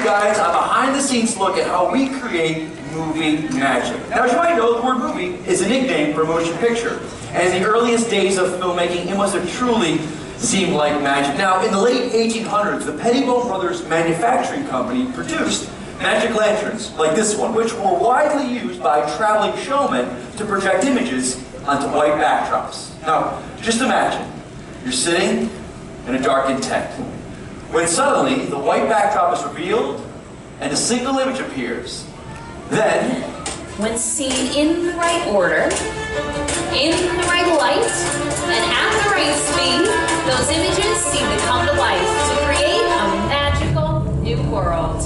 guys a behind-the-scenes look at how we create movie magic. Now, as you might know, the word movie is a nickname for motion picture. And in the earliest days of filmmaking, it must have truly seemed like magic. Now, in the late 1800s, the Pettibone Brothers Manufacturing Company produced magic lanterns like this one, which were widely used by traveling showmen to project images onto white backdrops. Now, just imagine, you're sitting in a darkened tent, when suddenly the white backdrop is revealed and a single image appears. Then, when seen in the right order, in the right light, and at the right speed, those images seem to come to life to create a magical new world.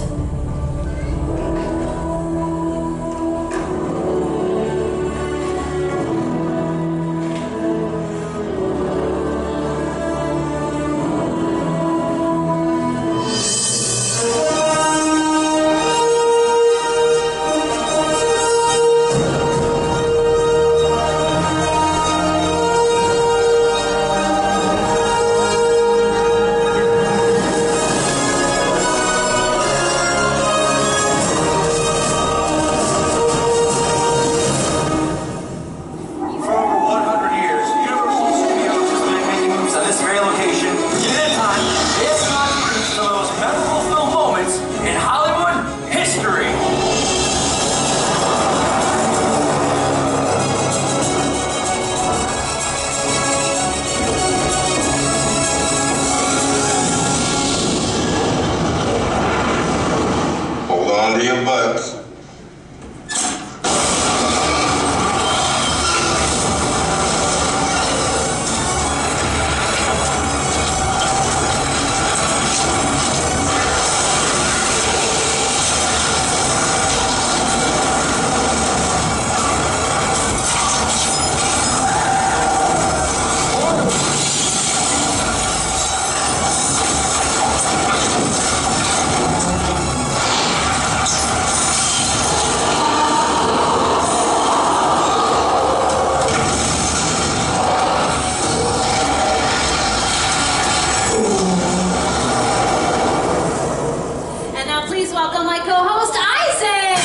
Under your butts. Welcome my co-host, Isaac!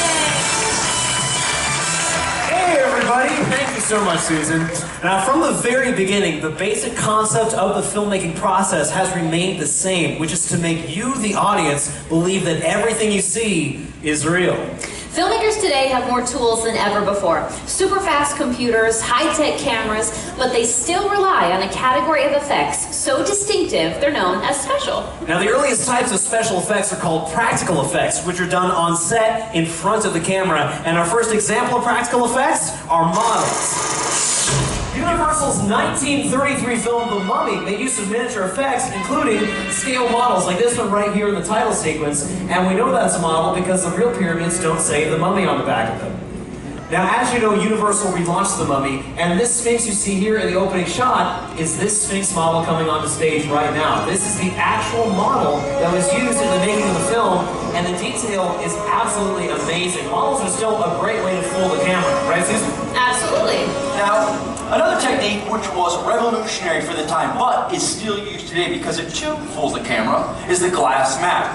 Hey everybody! Thank you so much, Susan. Now, from the very beginning, the basic concept of the filmmaking process has remained the same, which is to make you, the audience, believe that everything you see is real. Filmmakers today have more tools than ever before. Super fast computers, high-tech cameras, but they still rely on a category of effects so distinctive they're known as special. Now, the earliest types of special effects are called practical effects, which are done on set in front of the camera. And our first example of practical effects are models. Universal's 1933 film The Mummy made use of miniature effects, including scale models like this one right here in the title sequence. And we know that's a model because the real pyramids don't say The Mummy on the back of them. Now, as you know, Universal relaunched The Mummy, and this Sphinx you see here in the opening shot is this Sphinx model coming onto stage right now. This is the actual model that was used in the making of the film, and the detail is absolutely amazing. Models are still a great way to fool the camera, right, Susan? Absolutely. Now, another technique which was revolutionary for the time, but is still used today because it too fools the camera, is the glass map.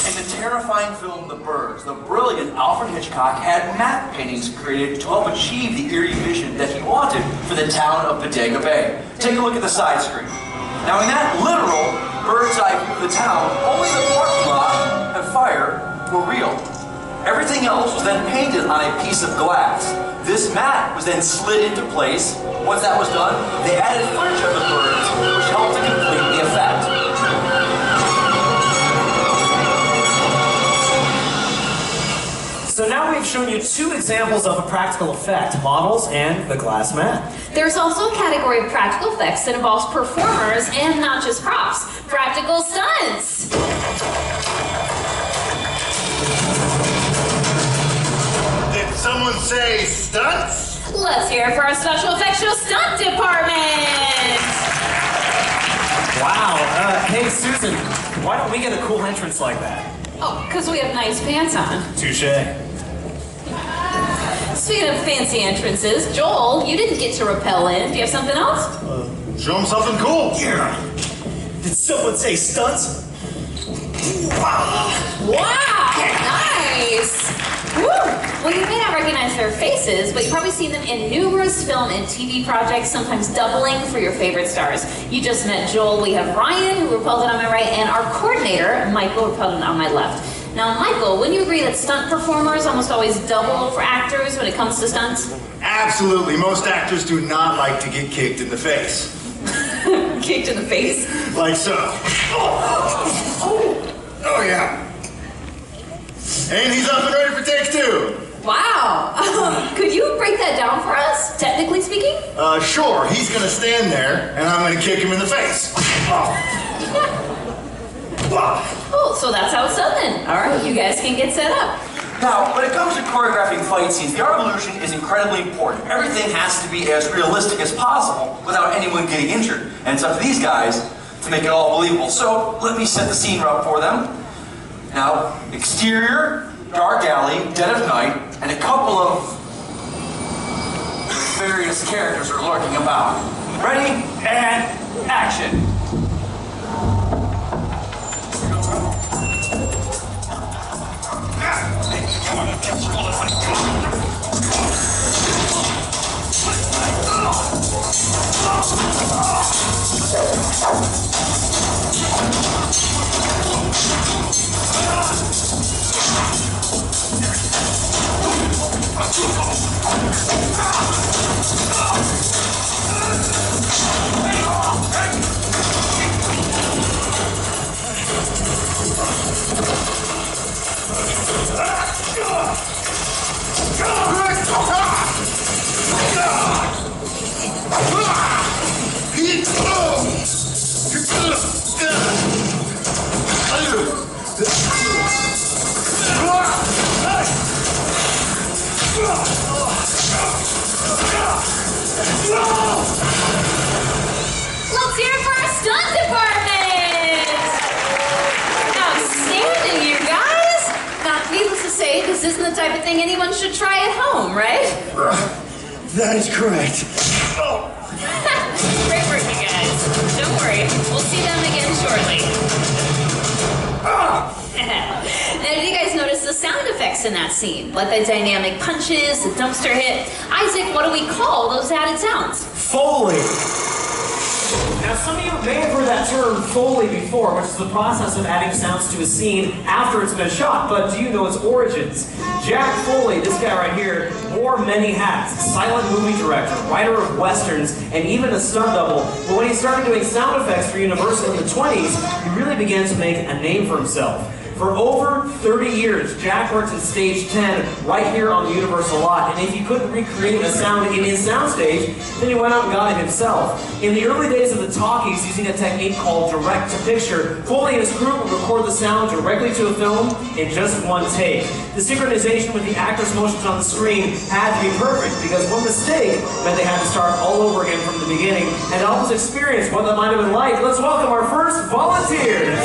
In the terrifying film The Birds, the brilliant Alfred Hitchcock had map paintings created to help achieve the eerie vision that he wanted for the town of Bodega Bay. Take a look at the side screen. Now, in that literal bird's eye view of the town, only the parking lot and fire were real. Everything else was then painted on a piece of glass. This mat was then slid into place. Once that was done, they added footage of the birds, which helped to complete the effect. So now we've shown you two examples of a practical effect, models and the glass mat. There's also a category of practical effects that involves performers and not just props. Practical stunts! Did someone say stunts? Let's hear it for our special effects show stunt department! Wow, hey Susan, why don't we get a cool entrance like that? Oh, because we have nice pants on. Touché. Speaking of fancy entrances, Joel, you didn't get to rappel in. Do you have something else? Show them something cool. Yeah. Did someone say stunts? Wow, nice. Woo. Well, you may not recognize their faces, but you've probably seen them in numerous film and TV projects, sometimes doubling for your favorite stars. You just met Joel. We have Ryan, who repelled on my right, and our coordinator, Michael, repelled on my left. Now, Michael, wouldn't you agree that stunt performers almost always double for actors when it comes to stunts? Absolutely. Most actors do not like to get kicked in the face. Kicked in the face? Like so. Oh yeah. And he's up and ready for take 2. Wow. Could you break that down for us, technically speaking? Sure. He's gonna stand there, and I'm gonna kick him in the face. Oh, so that's how it's done then. All right, you guys can get set up. Now, when it comes to choreographing fight scenes, the art of illusion is incredibly important. Everything has to be as realistic as possible without anyone getting injured. And it's up to these guys to make it all believable. So, let me set the scene up for them. Now, exterior, dark alley, dead of night, and a couple of various characters are lurking about. Ready, and action. Let's hear it for our stunt department! Outstanding, you guys! Now, needless to say, this isn't the type of thing anyone should try at home, right? That is correct. Great work, you guys. Don't worry, we'll see them again shortly. Now, did you guys notice the sound effects in that scene? Like the dynamic punches, the dumpster hit. Isaac, what do we call those added sounds? Foley. Now, some of you may have heard that term Foley before, which is the process of adding sounds to a scene after it's been shot. But do you know its origins? Jack Foley, this guy right here, wore many hats. Silent movie director, writer of westerns, and even a stunt double. But when he started doing sound effects for Universal in the 20s, he really began to make a name for himself. For over 30 years, Jack worked in Stage 10 right here on the Universal lot, and if he couldn't recreate the sound in his soundstage, then he went out and got it himself. In the early days of the talkies, using a technique called direct-to-picture, Foley and his crew would record the sound directly to a film in just one take. The synchronization with the actor's motions on the screen had to be perfect, because one mistake meant they had to start all over again from the beginning. And to help us experience what that might have been like, let's welcome our first volunteers.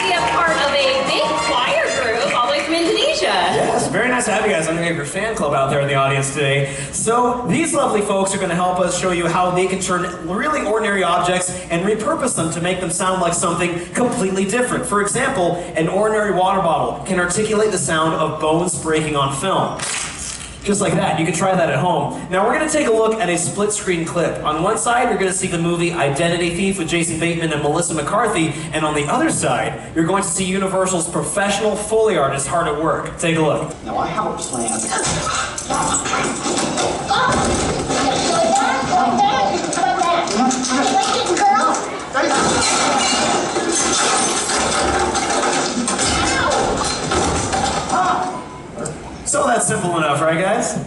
We have part of a big choir group all the way from Indonesia. Yes, very nice to have you guys. I'm going to have your fan club out there in the audience today. So these lovely folks are going to help us show you how they can turn really ordinary objects and repurpose them to make them sound like something completely different. For example, an ordinary water bottle can articulate the sound of bones breaking on film. Just like that. You can try that at home. Now we're going to take a look at a split screen clip. On one side, you're going to see the movie Identity Thief with Jason Bateman and Melissa McCarthy. And on the other side, you're going to see Universal's professional Foley artist hard at work. Take a look. Now I have a plan. So that's simple enough, right guys?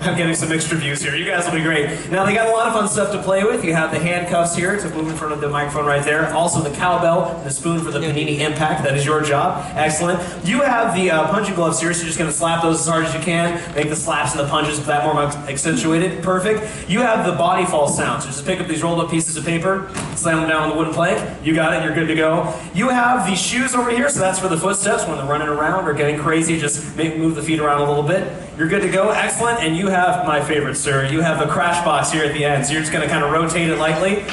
I'm getting some mixed reviews here. You guys will be great. Now, they got a lot of fun stuff to play with. You have the handcuffs here to move in front of the microphone right there. Also, the cowbell, and the spoon for the panini impact. That is your job. Excellent. You have the punching gloves here, so you're just going to slap those as hard as you can. Make the slaps and the punches that more accentuated. Perfect. You have the body fall sound. So just pick up these rolled up pieces of paper, slam them down on the wooden plank. You got it. You're good to go. You have the shoes over here, so that's for the footsteps when they're running around or getting crazy. Just move the feet around a little bit. You're good to go. Excellent. And you have my favorite, sir. You have a crash box here at the end, so you're just going to kind of rotate it lightly.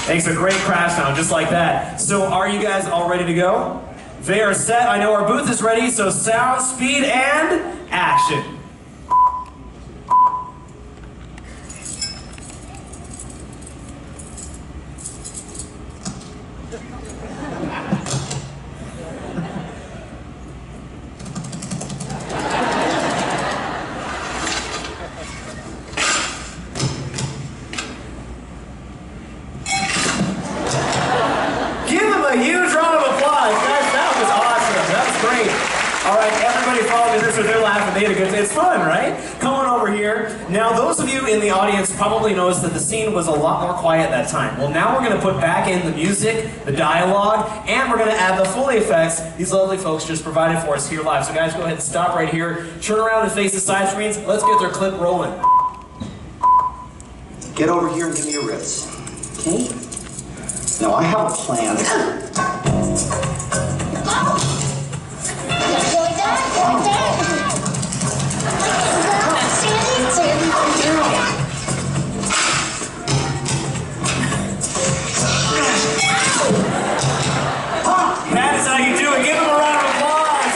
Makes a great crash sound, just like that. So are you guys all ready to go? They are set. I know our booth is ready, so sound, speed, and action. It's fun, right? Come on over here. Now, those of you in the audience probably noticed that the scene was a lot more quiet that time. Well, now we're going to put back in the music, the dialogue, and we're going to add the Foley effects these lovely folks just provided for us here live. So guys, go ahead and stop right here. Turn around and face the side screens. Let's get their clip rolling. Get over here and give me your ribs. Okay? Now, I have a plan. That is how you do it. Give them a round of applause.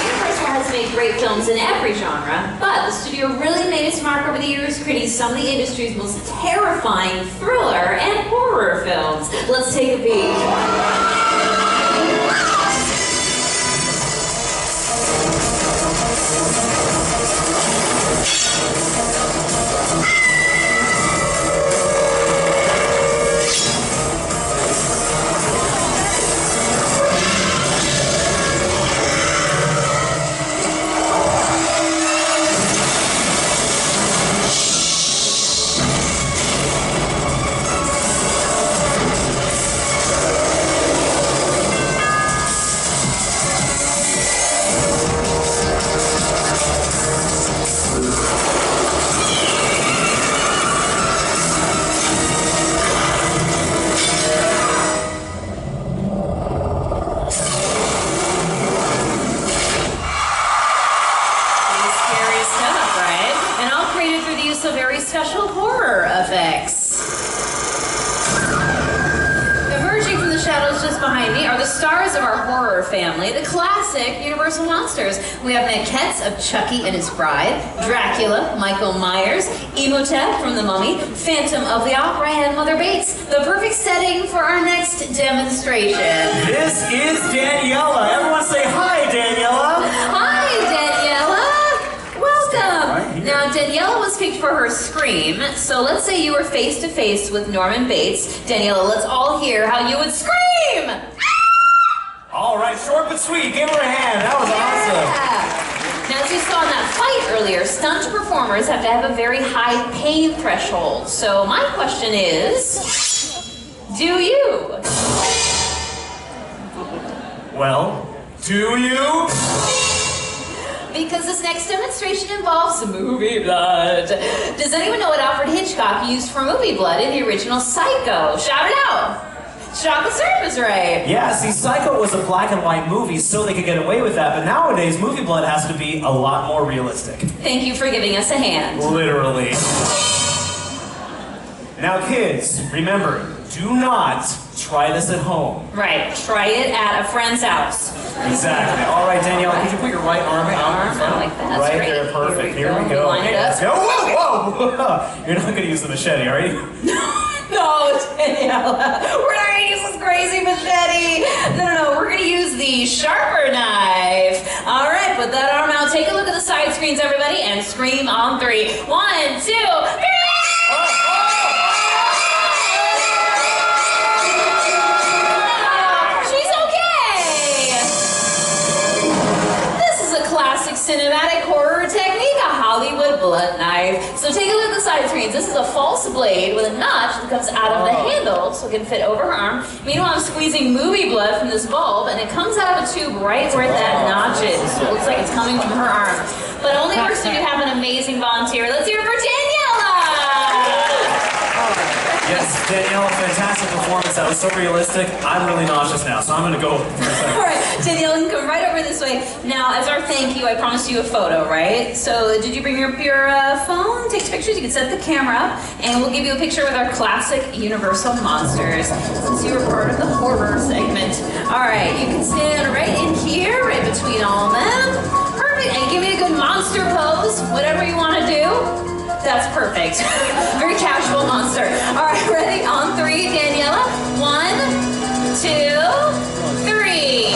Universal has made great films in every genre, but the studio really made its mark over the years, creating some of the industry's most terrifying thriller and horror films. Let's take a peek. Special horror effects. Emerging from the shadows just behind me are the stars of our horror family, the classic Universal monsters. We have Nick Ketz of Chucky and His Bride, Dracula, Michael Myers, Imhotep from The Mummy, Phantom of the Opera, and Mother Bates. The perfect setting for our next demonstration. This is Daniela. Everyone say hi, Daniela. Hi, Daniela. Welcome! Now, Daniela was picked for her scream, so let's say you were face to face with Norman Bates. Daniela, let's all hear how you would scream! All right, short but sweet. Give her a hand. That was awesome. Now, as you saw in that fight earlier, stunt performers have to have a very high pain threshold. So my question is, do you? Well, do you? Because this next demonstration involves movie blood. Does anyone know what Alfred Hitchcock used for movie blood in the original Psycho? Shout it out! Shock the surface, right? Yeah, see, Psycho was a black and white movie, so they could get away with that, but nowadays, movie blood has to be a lot more realistic. Thank you for giving us a hand. Literally. Now, kids, remember, do not try this at home. Right, try it at a friend's house. Exactly. All right, Danielle, could you put your right arm out in front? Like that. Right great. there, perfect. Here we go. Line it Let's up. go. Whoa, whoa! You're not going to use the machete, are you? No, Daniela, we're not going to use this crazy machete. No, we're going to use the sharper knife. All right, put that arm out. Take a look at the side screens, everybody, and scream on 3. 1, 2, 3. Cinematic horror technique, a Hollywood blood knife. So take a look at the side screens. This is a false blade with a notch that comes out of the handle so it can fit over her arm. Meanwhile, I'm squeezing movie blood from this bulb and it comes out of a tube right where that notch is. So it looks like it's coming from her arm. But only works if you have an amazing volunteer. Let's hear it for Daniela! Yes, Yes, Danielle, fantastic performance. That was so realistic. I'm really nauseous now, so I'm going to go for a second. All right, Danielle, you can come right over this way. Now, as our thank you, I promised you a photo, right? So, did you bring your phone? Take pictures. You can set the camera up, and we'll give you a picture with our classic Universal monsters, since you were part of the horror segment. All right, you can stand right in here, right between all of them. Perfect, and give me a good monster pose, whatever you want to do. That's perfect. Very casual monster. All right, ready? On three, Daniela. 1, 2, 3.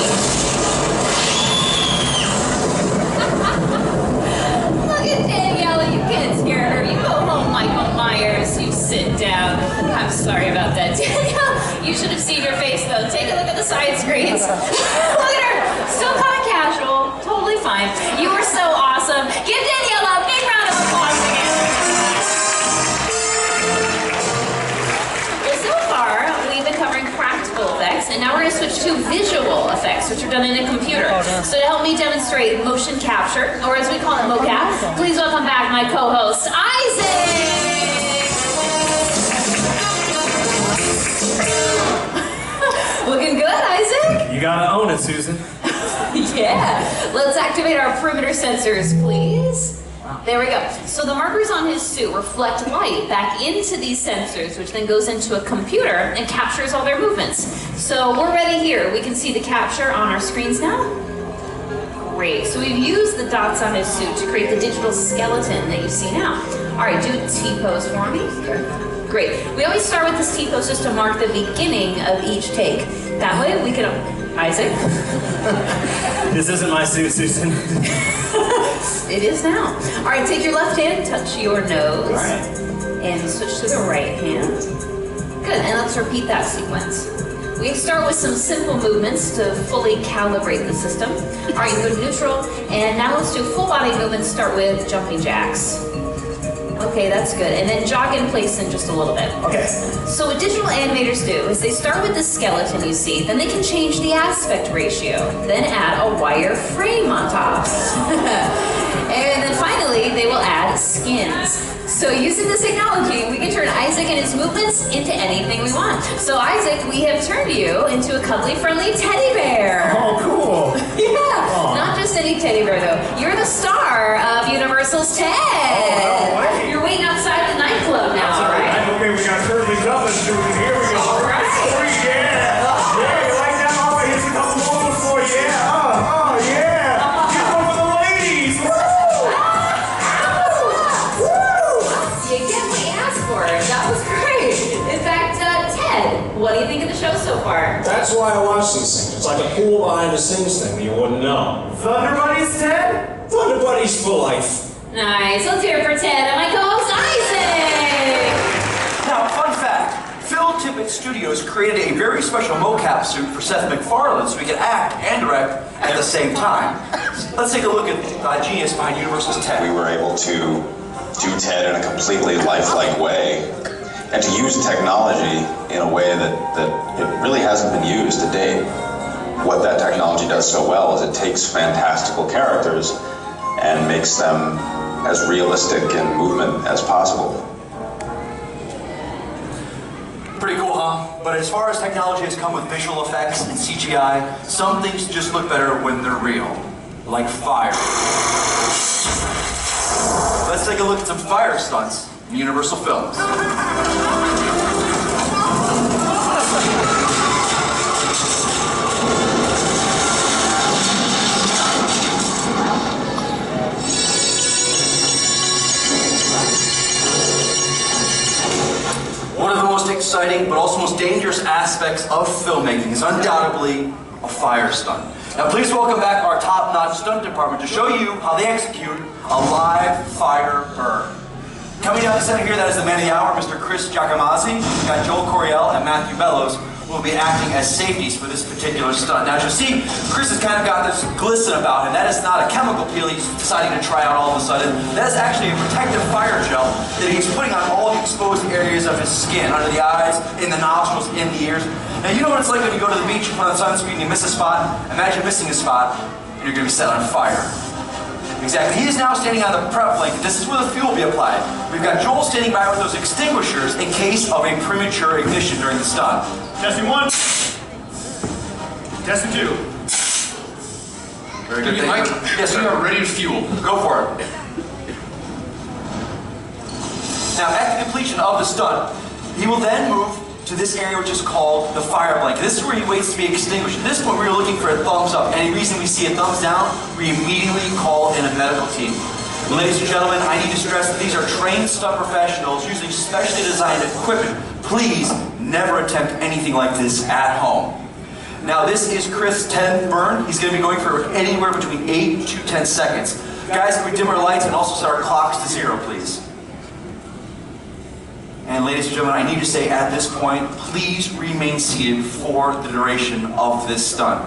Look at Daniela. You can't scare her. You go home, Michael Myers. You sit down. I'm sorry about that, Danielle. You should have seen your face, though. Take a look at the side screens. Look at her. Still kind of casual. Totally fine. You were so awesome. Give Daniela a big round of applause again. We've been covering practical effects, and now we're going to switch to visual effects, which are done in a computer. So to help me demonstrate motion capture, or as we call it, mocap, please welcome back my co-host, Isaac! Looking good, Isaac? You gotta own it, Susan. Yeah. Let's activate our perimeter sensors, please. There we go. So the markers on his suit reflect light back into these sensors, which then goes into a computer and captures all their movements. So we're ready here. We can see the capture on our screens now. Great. So we've used the dots on his suit to create the digital skeleton that you see now. All right, do a T-pose for me. Great. We always start with this T-pose just to mark the beginning of each take. That way we can... Isaac? This isn't my suit, Susan. It is now. All right, take your left hand, touch your nose. All right. And switch to the right hand. Good, and let's repeat that sequence. We start with some simple movements to fully calibrate the system. All right, go to neutral, and now let's do full body movements. Start with jumping jacks. Okay, that's good. And then jog in place in just a little bit. Okay. So what digital animators do is they start with the skeleton you see, then they can change the aspect ratio, then add a wire frame on top. And then finally, they will add skins. So using this technology, we can turn Isaac and his movements into anything we want. So Isaac, we have turned you into a cuddly, friendly teddy bear. Oh, cool. Yeah, Aww. not just any teddy bear though. You're the star of Universal's Ted. Oh, no way. You're waiting outside the nightclub now, all right? Okay, we got Kirby Dublin shooting. Here we go. All right. Oh, yeah. Yeah, you like that? All right, here's a couple more for you. Yeah. Oh, yeah. Get one for the ladies. Woo! You get what you asked for. That was great. In fact, Ted, what do you think of the show so far? That's why I watch these things. It's like a cool behind the scenes thing. You wouldn't know. Thunder Buddies, Ted? Thunder Buddies for life. Nice. Let's hear it for Ted and my co-host Isaac. Now, fun fact. Phil Tippett Studios created a very special mocap suit for Seth MacFarlane so he could act and direct at the same time. Let's take a look at the genius behind Universal's Ted. We were able to do Ted in a completely lifelike way and to use technology in a way that it really hasn't been used to date. What that technology does so well is it takes fantastical characters and makes them as realistic in movement as possible. Pretty cool, huh? But as far as technology has come with visual effects and CGI, some things just look better when they're real. Like fire. Let's take a look at some fire stunts in Universal Films. One of the most exciting but also most dangerous aspects of filmmaking is undoubtedly a fire stunt. Now please welcome back our top-notch stunt department to show you how they execute a live fire burn. Coming down the center here, that is the man of the hour, Mr. Chris Giacomazzi. We've got Joel Coryell and Matthew Bellows who will be acting as safeties for this particular stunt. Now as you see, Chris has kind of got this glisten about him. That is not a chemical peel he's deciding to try out all of a sudden. That is actually a protective fire gel that he's putting on all the exposed areas of his skin, under the eyes, in the nostrils, in the ears. Now you know what it's like when you go to the beach, you put on sunscreen, you miss a spot. Imagine missing a spot, and you're going to be set on fire. Exactly. He is now standing on the prep blanket. This is where the fuel will be applied. We've got Joel standing by with those extinguishers in case of a premature ignition during the stunt. Testing 1. Testing 2. Very good. Mike, Yes, sir. we are ready to fuel. Go for it. Now, at the completion of the stunt, he will then move to this area which is called the fire blanket. This is where he waits to be extinguished. At this point, we are looking for a thumbs up. Any reason we see a thumbs down, we immediately call in a medical team. Ladies and gentlemen, I need to stress that these are trained stunt professionals using specially designed equipment. Please never attempt anything like this at home. Now, this is Chris' 10th burn. He's going to be going for anywhere between 8 to 10 seconds. Guys, can we dim our lights and also set our clocks to 0, please? And ladies and gentlemen, I need to say at this point, please remain seated for the duration of this stunt.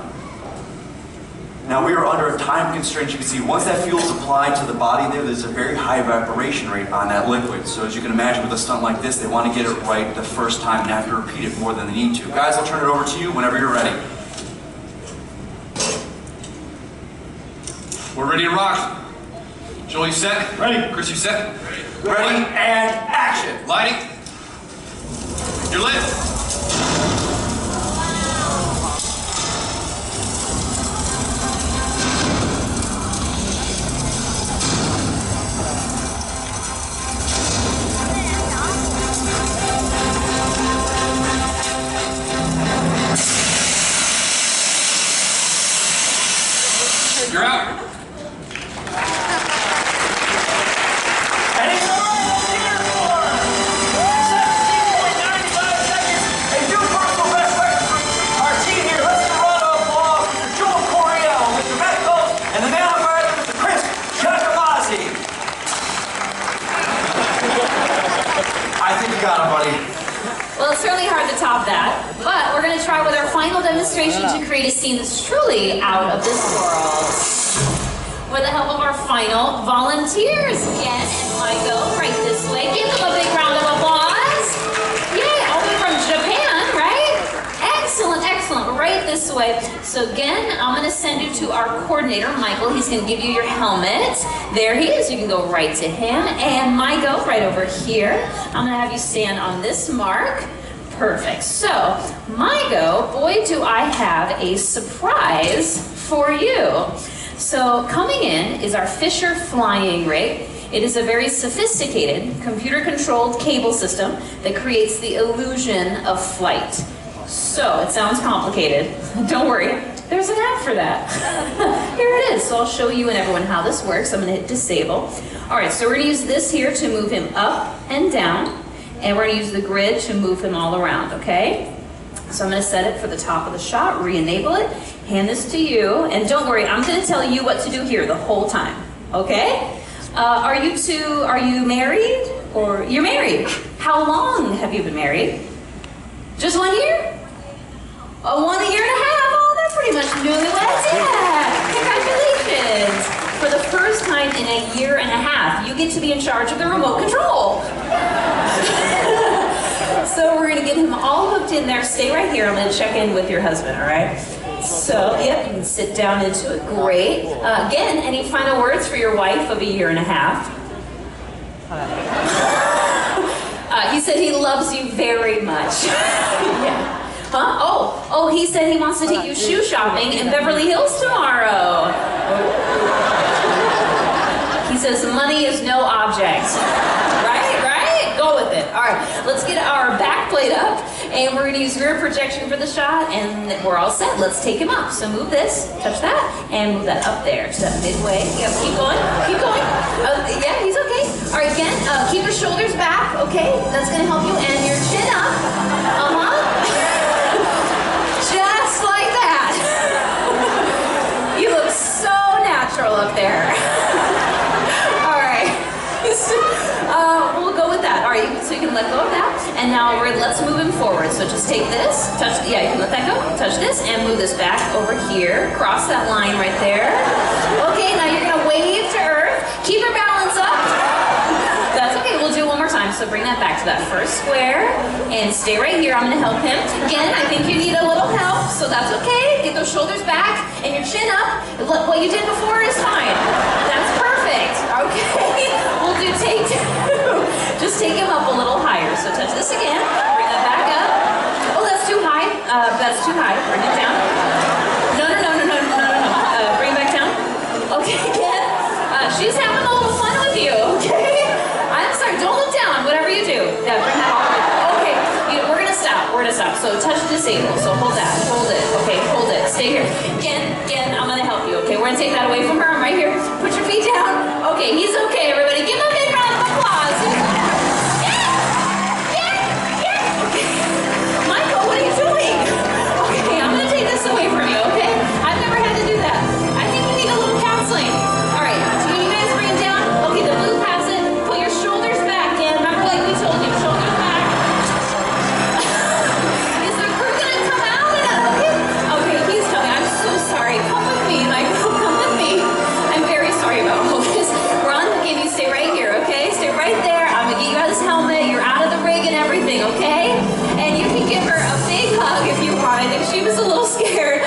Now we are under a time constraint. You can see once that fuel is applied to the body there's a very high evaporation rate on that liquid. So as you can imagine with a stunt like this, they want to get it right the first time and have to repeat it more than they need to. Guys, I'll turn it over to you whenever you're ready. We're ready to rock. Joel, you set? Ready. Chris, you set? Ready and action. Lighting. You're lit. You're out. And it's arrival here for 17.95 seconds. A new personal best record for our team here. Let's give a round of applause for Mr. Joel Coriel, Mr. Matt Coates, and the man on fire, Mr. Chris Giacomazzi. I think you got him, buddy. Well, it's certainly hard to top that, but we're going to try with our final demonstration to create a scene that's truly out of this world. With the help of our final volunteers, Gen and Michael, right this way. Give them a big round of applause. Yay, all the way from Japan, right? Excellent, excellent. Right this way. So Gen, I'm going to send you to our coordinator, Michael. He's going to give you your helmet. There he is. You can go right to him. And Michael, right over here. I'm going to have you stand on this mark. Perfect. So, Migo, boy, do I have a surprise for you. So, coming in is our Fisher flying rig. It is a very sophisticated, computer-controlled cable system that creates the illusion of flight. So, it sounds complicated. Don't worry, there's an app for that. Here it is. So, I'll show you and everyone how this works. I'm going to hit disable. All right, so we're going to use this here to move him up and down. And we're going to use the grid to move him all around, okay? So I'm going to set it for the top of the shot, re-enable it, hand this to you, and don't worry, I'm going to tell you what to do here the whole time, okay? Are you married? Or you're married? How long have you been married? Just 1 year? Oh, 1 year and a half? Oh, that's pretty much newlyweds, yeah! Congratulations! For the first time in a year and a half, you get to be in charge of the remote control. So we're gonna get him all hooked in there. Stay right here. I'm gonna check in with your husband, all right? So, yep, you can sit down into it. Great. Again, any final words for your wife of a year and a half? He said he loves you very much. Yeah. Huh? Oh, he said he wants to take you shoe shopping in Beverly Hills tomorrow. He says money is no object. Right? Go with it. All right, let's get our back plate up, and we're going to use rear projection for the shot, and we're all set. Let's take him up. So move this, touch that, and move that up there to that midway. Yep, keep going. Yeah, he's okay. All right, again, keep your shoulders back, okay? That's going to help you, and your chin up. Just like that. You look so natural up there. All right. We'll go with that. All right, so you can let go of that. And now let's move him forward. So just take this, touch, yeah, you can let that go. Touch this and move this back over here. Cross that line right there. Okay, now you're gonna wave to Earth. Keep your balance up. That's okay, we'll do it one more time. So bring that back to that first square and stay right here. I'm gonna help him. Again, I think you need a little help, so that's okay. Get those shoulders back and your chin up. What you did before is fine. That's perfect. Perfect. Okay. We'll do take 2. Just take him up a little higher. So touch this again. Bring that back up. Oh, that's too high. That's too high. Bring it down. No. Bring it back down. Okay, again. She's having a little fun with you, okay? I'm sorry, don't look down, whatever you do. Yeah, bring that all the way. Okay, we're gonna stop. So touch disable. So hold that. Hold it. Okay, hold it. Stay here. Again, I'm gonna help you, okay? We're gonna take that away from her. I'm right here. Put your feet down. Okay, he's okay, everybody. Give him a big round of applause. Yeah. Okay. Michael, what are you doing? Okay, I'm gonna take this away from you, okay? I've never had to do that. I think you need a little counseling. All right, so you guys bring it down. Okay, the blue has it. Put your shoulders back in. Remember, like we told you, shoulders back. Is the crew gonna come out? Okay, he's coming. I'm so sorry. Come with me, Michael. Come with me. I'm very sorry about all this. Ron, okay, you stay right here, okay? Stay right there. I'm gonna get you out of this helmet. You're out of the rig and everything, okay? And you can give her a big hug if you want. I think she was a little scared.